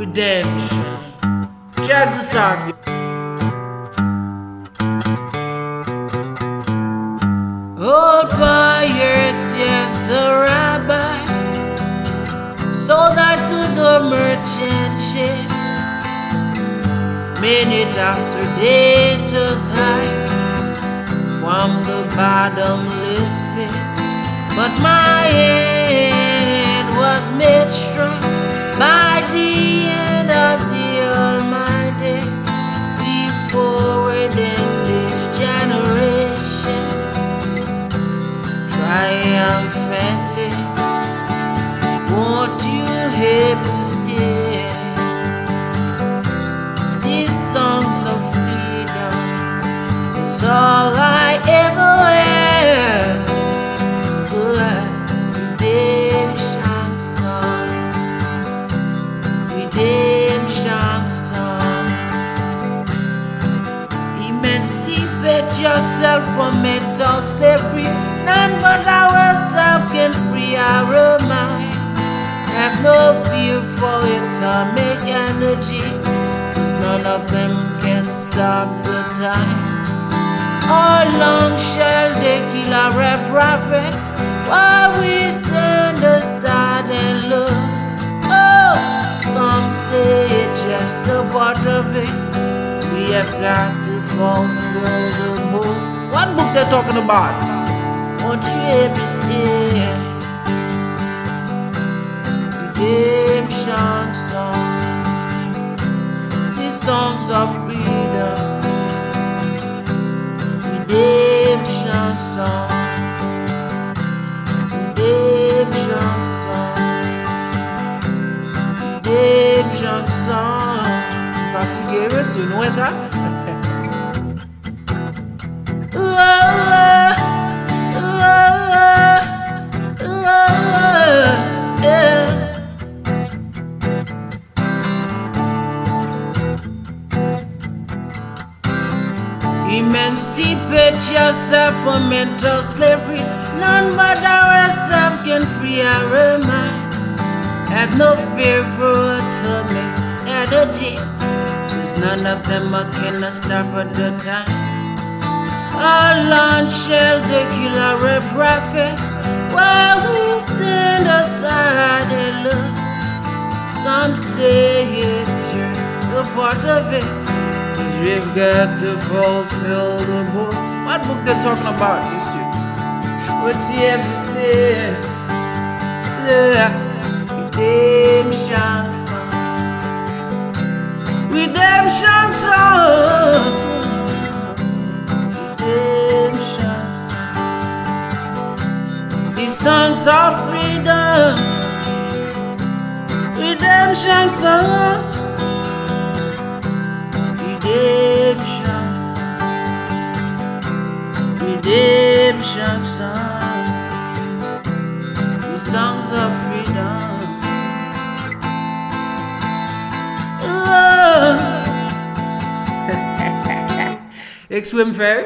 redemption. Check this out. Old pirate, yes, the rabbi sold that to the merchant ships. Minute after they took high from the bottomless pit, but my hand was made strong by the hand of the Almighty. Forward in this generation, triumphantly, won't you help to stay? These songs of freedom is all I ever have. Redemption song, redemption song. Emancipate yourself from mental slavery. None but ourselves can free our mind. Have no fear for atomic energy, 'cause none of them can stop the time. How long shall they kill our prophet while we stand aside and look? Oh, some say it's just a part of it. We have got to fulfill the book. What book they're talking about? Won't you ever stay? Redemption song. These songs of freedom. Redemption song. Redemption song. Redemption song. Fatigué, c'est nous ça? Emancipate yourself from mental slavery. None but ourselves can free our mind. Have no fear for atomic energy, 'cause none of them can stop at the time. How long shall they kill our prophet while we stand aside and look? Some say it's just a part of it, 'cause we've got to fulfill the book. What book they talking about? This shit. What you ever say? Yeah. Redemption song. Redemption song. Redemption song. These songs of freedom. Redemption song. Redemption song. Redemption song. These songs of freedom. Ik swim ver.